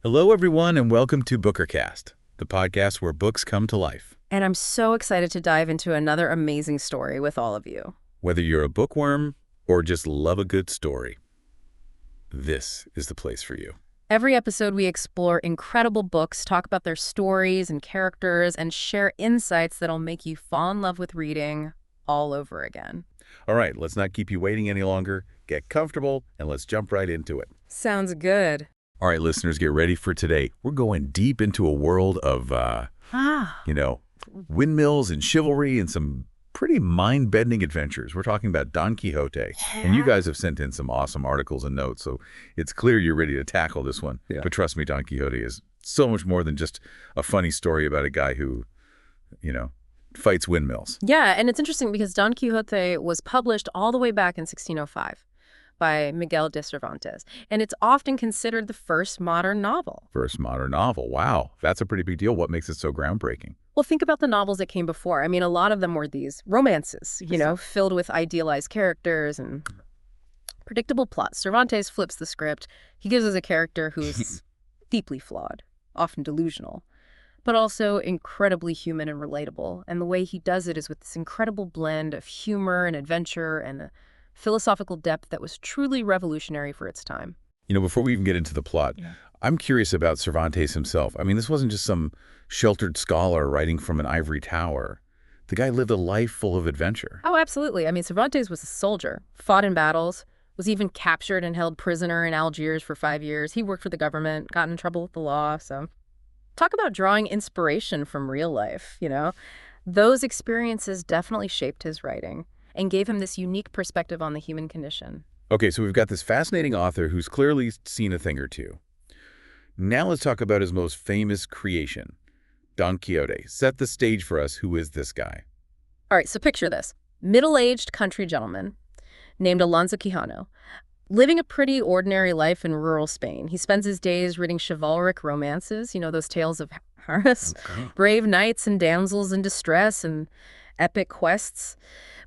Hello, everyone, and welcome to Bookercast, the podcast where books come to life. And I'm so excited to dive into another amazing story with all of you. Whether you're a bookworm or just love a good story, this is the place for you. Every episode, we explore incredible books, talk about their stories and characters, and share insights that'll make you fall in love with reading all over again. All right, let's not keep you waiting any longer. Get comfortable, and let's jump right into it. Sounds good. All right, listeners, get ready for today. We're going deep into a world of, windmills and chivalry and some pretty mind-bending adventures. We're talking about Don Quixote. And you guys have sent in some awesome articles and notes, so it's clear you're ready to tackle this one. Yeah. But trust me, Don Quixote is so much more than just a funny story about a guy who, fights windmills. Yeah, and it's interesting because Don Quixote was published all the way back in 1605 by Miguel de Cervantes, and it's often considered the first modern novel. First modern novel. Wow, that's a pretty big deal. What makes it so groundbreaking? Well, think about the novels that came before. I mean, a lot of them were these romances, filled with idealized characters and predictable plots. Cervantes flips the script. He gives us a character who's deeply flawed, often delusional, but also incredibly human and relatable. And the way he does it is with this incredible blend of humor and adventure and a philosophical depth that was truly revolutionary for its time. Before we even get into the plot, I'm curious about Cervantes himself. I mean, this wasn't just some sheltered scholar writing from an ivory tower. The guy lived a life full of adventure. Oh, absolutely. I mean, Cervantes was a soldier, fought in battles, was even captured and held prisoner in Algiers for 5 years. He worked for the government, got in trouble with the law, so... Talk about drawing inspiration from real life, Those experiences definitely shaped his writing and gave him this unique perspective on the human condition. Okay, so we've got this fascinating author who's clearly seen a thing or two. Now let's talk about his most famous creation, Don Quixote. Set the stage for us. Who is this guy? All right, so picture this. Middle-aged country gentleman named Alonso Quijano, living a pretty ordinary life in rural Spain. He spends his days reading chivalric romances, those tales of Paris, brave knights and damsels in distress and epic quests.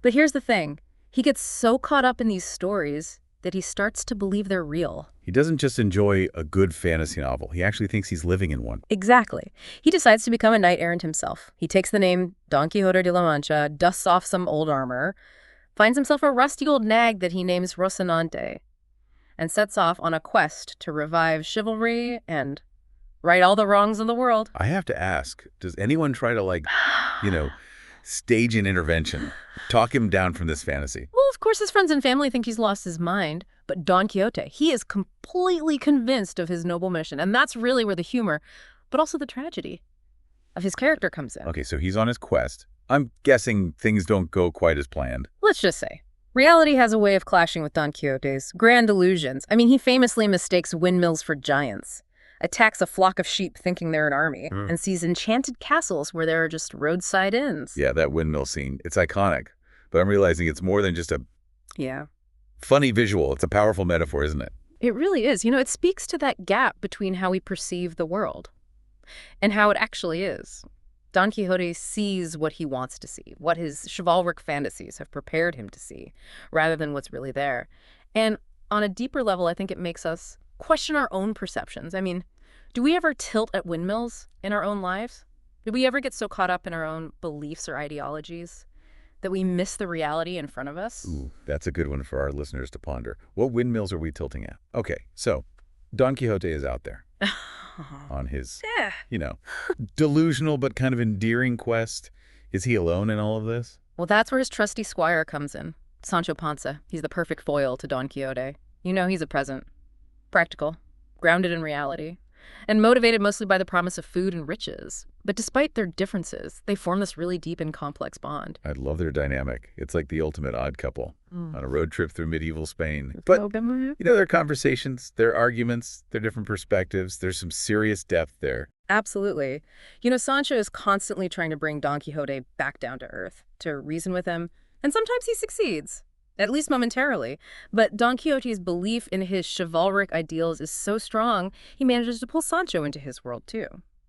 But here's the thing. He gets so caught up in these stories that he starts to believe they're real. He doesn't just enjoy a good fantasy novel. He actually thinks he's living in one. Exactly. He decides to become a knight-errant himself. He takes the name Don Quixote de la Mancha, dusts off some old armor, finds himself a rusty old nag that he names Rocinante, and sets off on a quest to revive chivalry and right all the wrongs in the world. I have to ask, does anyone try to, stage an intervention, talk him down from this fantasy? Well, of course, his friends and family think he's lost his mind, but Don Quixote, he is completely convinced of his noble mission, and that's really where the humor, but also the tragedy of his character comes in. Okay, so he's on his quest. I'm guessing things don't go quite as planned. Let's just say, reality has a way of clashing with Don Quixote's grand illusions. I mean, he famously mistakes windmills for giants, attacks a flock of sheep thinking they're an army, and sees enchanted castles where there are just roadside inns. Yeah, that windmill scene, it's iconic. But I'm realizing it's more than just a funny visual. It's a powerful metaphor, isn't it? It really is. It speaks to that gap between how we perceive the world and how it actually is. Don Quixote sees what he wants to see, what his chivalric fantasies have prepared him to see, rather than what's really there. And on a deeper level, I think it makes us question our own perceptions. I mean, do we ever tilt at windmills in our own lives? Do we ever get so caught up in our own beliefs or ideologies that we miss the reality in front of us? Ooh, that's a good one for our listeners to ponder. What windmills are we tilting at? Okay, so Don Quixote is out there on his, delusional but kind of endearing quest. Is he alone in all of this? Well, that's where his trusty squire comes in, Sancho Panza. He's the perfect foil to Don Quixote. He's a present, practical, grounded in reality, and motivated mostly by the promise of food and riches. But despite their differences, they form this really deep and complex bond. I love their dynamic. It's like the ultimate odd couple on a road trip through medieval Spain. But, their conversations, their arguments, their different perspectives, there's some serious depth there. Absolutely. Sancho is constantly trying to bring Don Quixote back down to earth, to reason with him, and sometimes he succeeds. At least momentarily. But Don Quixote's belief in his chivalric ideals is so strong, he manages to pull Sancho into his world, too.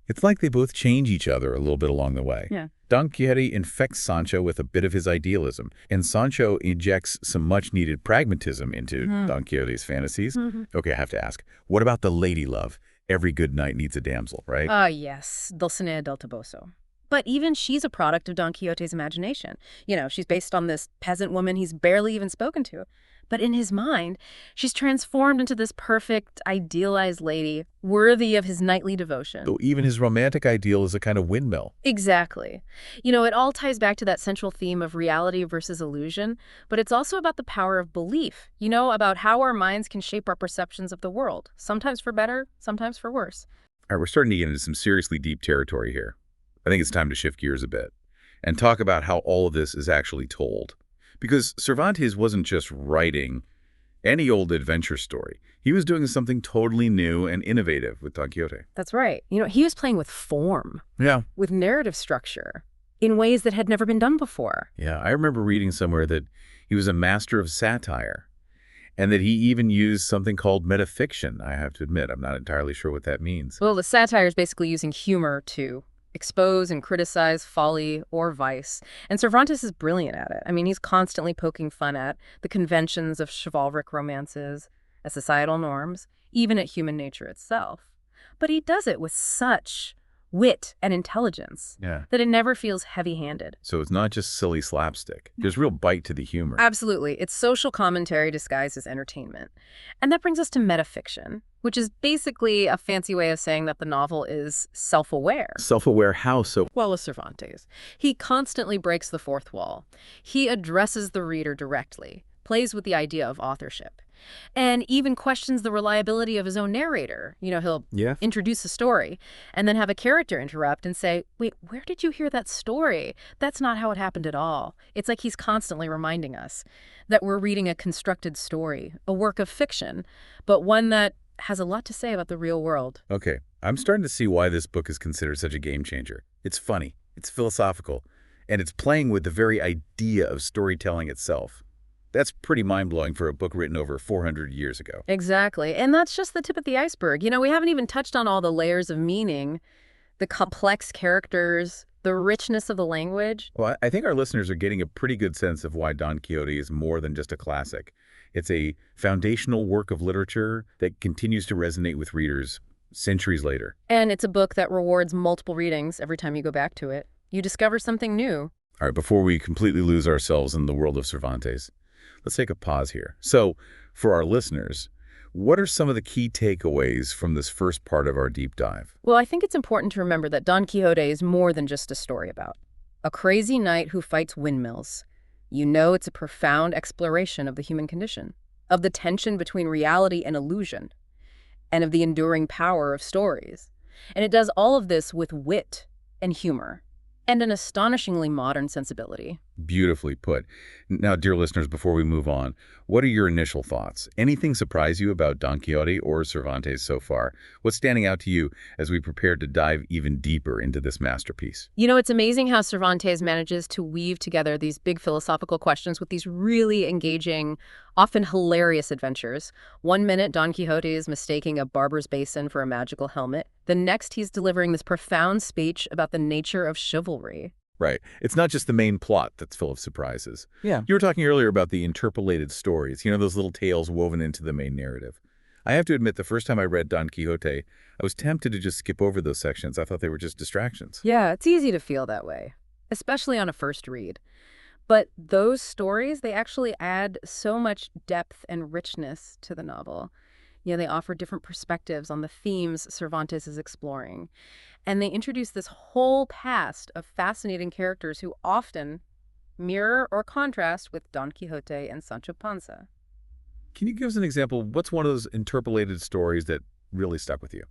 It's like they both change each other a little bit along the way. Yeah. Don Quixote infects Sancho with a bit of his idealism, and Sancho injects some much-needed pragmatism into Don Quixote's fantasies. Okay, I have to ask, what about the lady love? Every good knight needs a damsel, right? Ah, yes, Dulcinea del Toboso. But even she's a product of Don Quixote's imagination. She's based on this peasant woman he's barely even spoken to. But in his mind, she's transformed into this perfect, idealized lady, worthy of his knightly devotion. Though even his romantic ideal is a kind of windmill. Exactly. It all ties back to that central theme of reality versus illusion, but it's also about the power of belief, about how our minds can shape our perceptions of the world, sometimes for better, sometimes for worse. All right, we're starting to get into some seriously deep territory here. I think it's time to shift gears a bit and talk about how all of this is actually told. Because Cervantes wasn't just writing any old adventure story. He was doing something totally new and innovative with Don Quixote. That's right. He was playing with form, Yeah. with narrative structure, in ways that had never been done before. Yeah, I remember reading somewhere that he was a master of satire and that he even used something called metafiction. I have to admit, I'm not entirely sure what that means. Well, the satire is basically using humor to expose and criticize folly or vice. And Cervantes is brilliant at it. He's constantly poking fun at the conventions of chivalric romances, at societal norms, even at human nature itself. But he does it with such wit and intelligence that it never feels heavy-handed. So it's not just silly slapstick. There's real bite to the humor. Absolutely. It's social commentary disguised as entertainment. And that brings us to metafiction, which is basically a fancy way of saying that the novel is self-aware. Self-aware how so? Well, as Cervantes, he constantly breaks the fourth wall. He addresses the reader directly, plays with the idea of authorship, and even questions the reliability of his own narrator. He'll introduce a story and then have a character interrupt and say, wait, where did you hear that story? That's not how it happened at all. It's like he's constantly reminding us that we're reading a constructed story, a work of fiction, but one that has a lot to say about the real world. Okay, I'm starting to see why this book is considered such a game changer. It's funny, it's philosophical, and it's playing with the very idea of storytelling itself. That's pretty mind-blowing for a book written over 400 years ago. Exactly. And that's just the tip of the iceberg. We haven't even touched on all the layers of meaning, the complex characters, the richness of the language. Well, I think our listeners are getting a pretty good sense of why Don Quixote is more than just a classic. It's a foundational work of literature that continues to resonate with readers centuries later. And it's a book that rewards multiple readings every time you go back to it. You discover something new. All right, before we completely lose ourselves in the world of Cervantes, let's take a pause here. So, for our listeners, what are some of the key takeaways from this first part of our deep dive? Well, I think it's important to remember that Don Quixote is more than just a story about a crazy knight who fights windmills. It's a profound exploration of the human condition, of the tension between reality and illusion, and of the enduring power of stories. And it does all of this with wit and humor and an astonishingly modern sensibility. Beautifully put. Now, dear listeners, before we move on, what are your initial thoughts? Anything surprise you about Don Quixote or Cervantes so far? What's standing out to you as we prepare to dive even deeper into this masterpiece? It's amazing how Cervantes manages to weave together these big philosophical questions with these really engaging, often hilarious adventures. One minute, Don Quixote is mistaking a barber's basin for a magical helmet. The next, he's delivering this profound speech about the nature of chivalry. Right. It's not just the main plot that's full of surprises. Yeah. You were talking earlier about the interpolated stories, those little tales woven into the main narrative. I have to admit, the first time I read Don Quixote, I was tempted to just skip over those sections. I thought they were just distractions. Yeah, it's easy to feel that way, especially on a first read. But those stories, they actually add so much depth and richness to the novel. They offer different perspectives on the themes Cervantes is exploring. And they introduce this whole cast of fascinating characters who often mirror or contrast with Don Quixote and Sancho Panza. Can you give us an example? What's one of those interpolated stories that really stuck with you?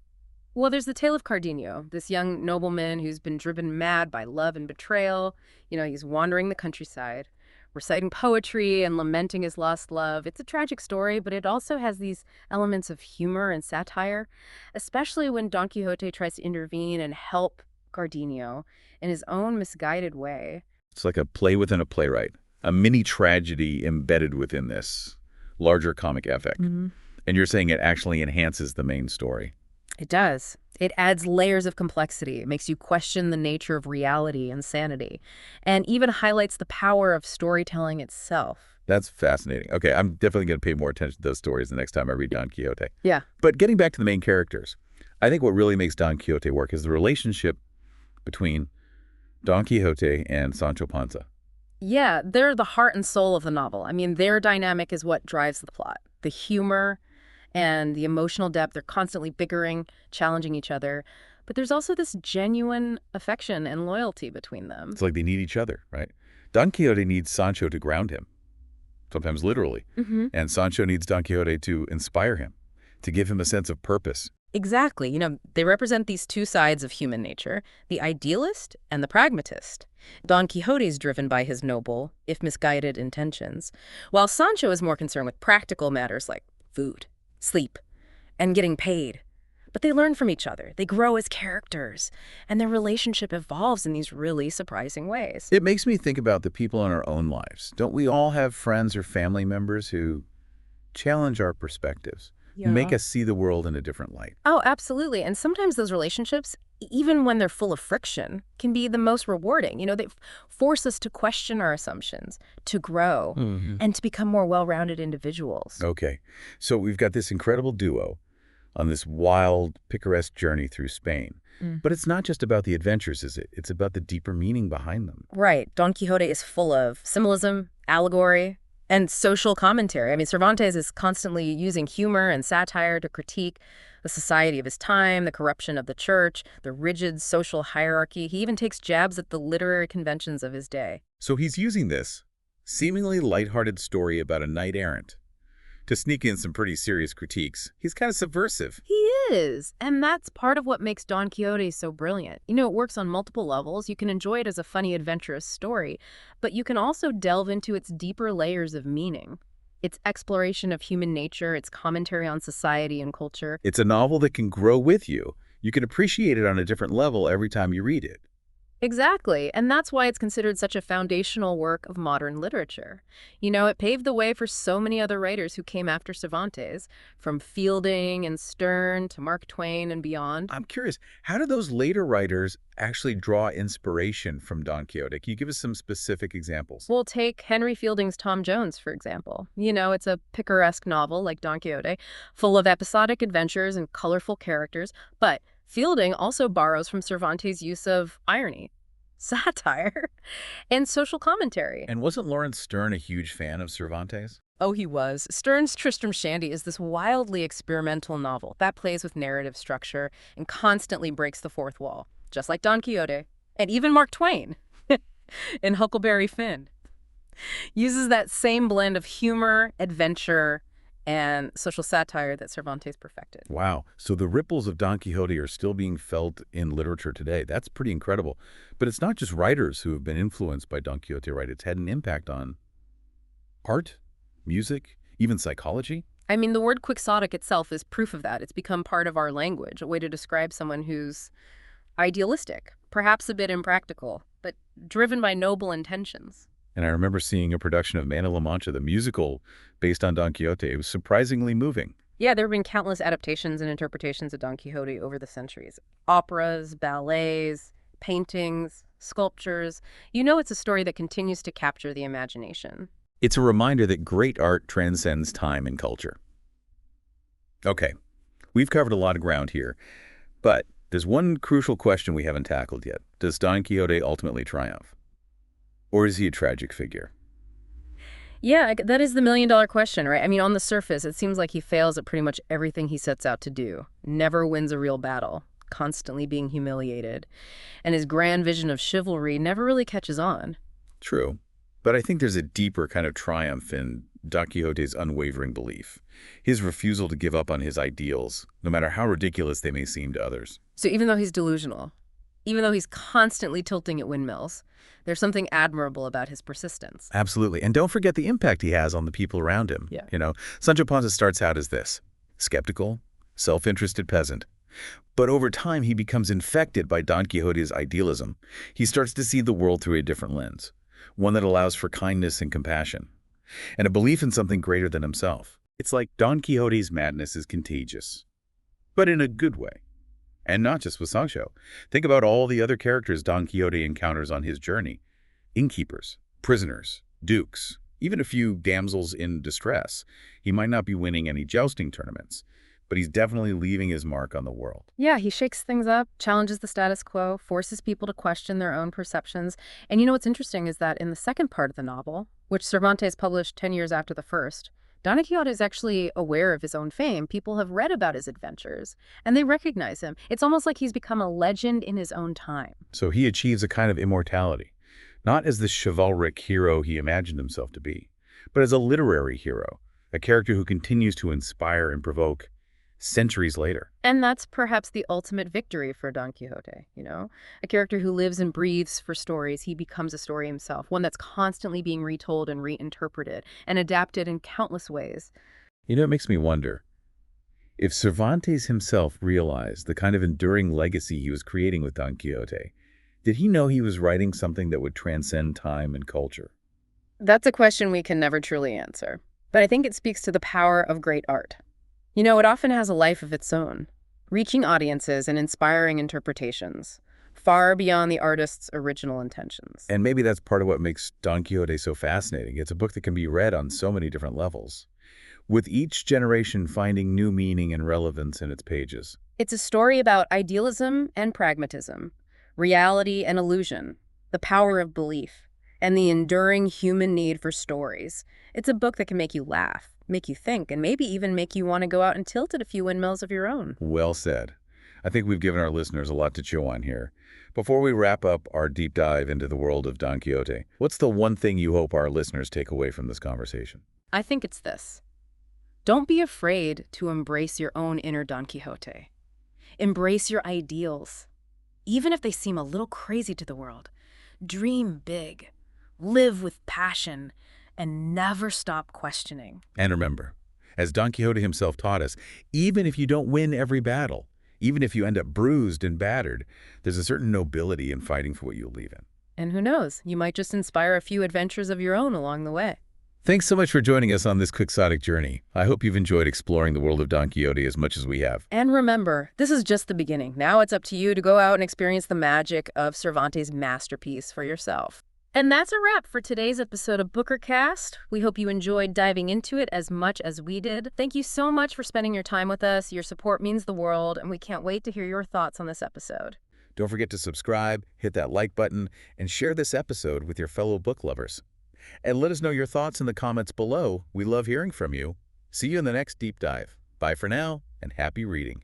Well, there's the tale of Cardenio, this young nobleman who's been driven mad by love and betrayal. He's wandering the countryside, reciting poetry and lamenting his lost love. It's a tragic story, but it also has these elements of humor and satire, especially when Don Quixote tries to intervene and help Cardenio in his own misguided way. It's like a play within a playwright, a mini tragedy embedded within this larger comic epic. And you're saying it actually enhances the main story. It does. It adds layers of complexity. It makes you question the nature of reality and sanity, and even highlights the power of storytelling itself. That's fascinating. Okay, I'm definitely going to pay more attention to those stories the next time I read Don Quixote. Yeah. But getting back to the main characters, I think what really makes Don Quixote work is the relationship between Don Quixote and Sancho Panza. Yeah, they're the heart and soul of the novel. I mean, their dynamic is what drives the plot. The humor and the emotional depth, they're constantly bickering, challenging each other. But there's also this genuine affection and loyalty between them. It's like they need each other, right? Don Quixote needs Sancho to ground him, sometimes literally. And Sancho needs Don Quixote to inspire him, to give him a sense of purpose. Exactly. They represent these two sides of human nature, the idealist and the pragmatist. Don Quixote is driven by his noble, if misguided, intentions, while Sancho is more concerned with practical matters like food, sleep, and getting paid. But they learn from each other, they grow as characters, and their relationship evolves in these really surprising ways. It makes me think about the people in our own lives. Don't we all have friends or family members who challenge our perspectives, who make us see the world in a different light? Oh, absolutely. And sometimes those relationships, even when they're full of friction, can be the most rewarding. They force us to question our assumptions, to grow, and to become more well-rounded individuals. Okay, so we've got this incredible duo on this wild, picaresque journey through Spain. But it's not just about the adventures, is it? It's about the deeper meaning behind them. Right. Don Quixote is full of symbolism, allegory, and social commentary. I mean, Cervantes is constantly using humor and satire to critique the society of his time, the corruption of the church, the rigid social hierarchy. He even takes jabs at the literary conventions of his day. So he's using this seemingly lighthearted story about a knight-errant to sneak in some pretty serious critiques. He's kind of subversive. He is, and that's part of what makes Don Quixote so brilliant. It works on multiple levels. You can enjoy it as a funny, adventurous story, but you can also delve into its deeper layers of meaning. Its exploration of human nature, its commentary on society and culture. It's a novel that can grow with you. You can appreciate it on a different level every time you read it. Exactly, and that's why it's considered such a foundational work of modern literature. It paved the way for so many other writers who came after Cervantes, from Fielding and Sterne to Mark Twain and beyond. I'm curious, how do those later writers actually draw inspiration from Don Quixote? Can you give us some specific examples? We'll take Henry Fielding's Tom Jones, for example. It's a picaresque novel like Don Quixote, full of episodic adventures and colorful characters, but Fielding also borrows from Cervantes' use of irony, satire, and social commentary. And wasn't Lawrence Sterne a huge fan of Cervantes? Oh, he was. Sterne's Tristram Shandy is this wildly experimental novel that plays with narrative structure and constantly breaks the fourth wall, just like Don Quixote, and even Mark Twain in Huckleberry Finn. Uses that same blend of humor, adventure, and social satire that Cervantes perfected. Wow. So the ripples of Don Quixote are still being felt in literature today. That's pretty incredible. But it's not just writers who have been influenced by Don Quixote, right? It's had an impact on art, music, even psychology. I mean, the word quixotic itself is proof of that. It's become part of our language, a way to describe someone who's idealistic, perhaps a bit impractical, but driven by noble intentions. And I remember seeing a production of Man of La Mancha, the musical based on Don Quixote. It was surprisingly moving. Yeah, there have been countless adaptations and interpretations of Don Quixote over the centuries. Operas, ballets, paintings, sculptures. It's a story that continues to capture the imagination. It's a reminder that great art transcends time and culture. Okay, we've covered a lot of ground here, but there's one crucial question we haven't tackled yet. Does Don Quixote ultimately triumph? Or is he a tragic figure? Yeah, that is the million-dollar question, right? I mean, on the surface, it seems like he fails at pretty much everything he sets out to do. Never wins a real battle, constantly being humiliated. And his grand vision of chivalry never really catches on. True. But I think there's a deeper kind of triumph in Don Quixote's unwavering belief. His refusal to give up on his ideals, no matter how ridiculous they may seem to others. So even though he's delusional, even though he's constantly tilting at windmills, there's something admirable about his persistence. Absolutely. And don't forget the impact he has on the people around him. Yeah. Sancho Panza starts out as this skeptical, self-interested peasant. But over time, he becomes infected by Don Quixote's idealism. He starts to see the world through a different lens, one that allows for kindness and compassion, and a belief in something greater than himself. It's like Don Quixote's madness is contagious, but in a good way. And not just with Sancho. Think about all the other characters Don Quixote encounters on his journey. Innkeepers, prisoners, dukes, even a few damsels in distress. He might not be winning any jousting tournaments, but he's definitely leaving his mark on the world. Yeah, he shakes things up, challenges the status quo, forces people to question their own perceptions. And you know what's interesting is that in the second part of the novel, which Cervantes published 10 years after the first, Don Quixote is actually aware of his own fame. People have read about his adventures, and they recognize him. It's almost like he's become a legend in his own time. So he achieves a kind of immortality, not as the chivalric hero he imagined himself to be, but as a literary hero, a character who continues to inspire and provoke centuries later. And that's perhaps the ultimate victory for Don Quixote, you know? A character who lives and breathes for stories. He becomes a story himself, one that's constantly being retold and reinterpreted and adapted in countless ways. You know, it makes me wonder, if Cervantes himself realized the kind of enduring legacy he was creating with Don Quixote, did he know he was writing something that would transcend time and culture? That's a question we can never truly answer, but I think it speaks to the power of great art. You know, it often has a life of its own, reaching audiences and inspiring interpretations, far beyond the artist's original intentions. And maybe that's part of what makes Don Quixote so fascinating. It's a book that can be read on so many different levels, with each generation finding new meaning and relevance in its pages. It's a story about idealism and pragmatism, reality and illusion, the power of belief, and the enduring human need for stories. It's a book that can make you laugh, make you think, and maybe even make you want to go out and tilt at a few windmills of your own. Well said. I think we've given our listeners a lot to chew on here. Before we wrap up our deep dive into the world of Don Quixote, what's the one thing you hope our listeners take away from this conversation? I think it's this. Don't be afraid to embrace your own inner Don Quixote. Embrace your ideals, even if they seem a little crazy to the world. Dream big, live with passion, and never stop questioning. And remember, as Don Quixote himself taught us, even if you don't win every battle, even if you end up bruised and battered, there's a certain nobility in fighting for what you believe in. And who knows, you might just inspire a few adventures of your own along the way. Thanks so much for joining us on this quixotic journey. I hope you've enjoyed exploring the world of Don Quixote as much as we have. And remember, this is just the beginning. Now it's up to you to go out and experience the magic of Cervantes' masterpiece for yourself. And that's a wrap for today's episode of BookerCast. We hope you enjoyed diving into it as much as we did. Thank you so much for spending your time with us. Your support means the world, and we can't wait to hear your thoughts on this episode. Don't forget to subscribe, hit that like button, and share this episode with your fellow book lovers. And let us know your thoughts in the comments below. We love hearing from you. See you in the next deep dive. Bye for now, and happy reading.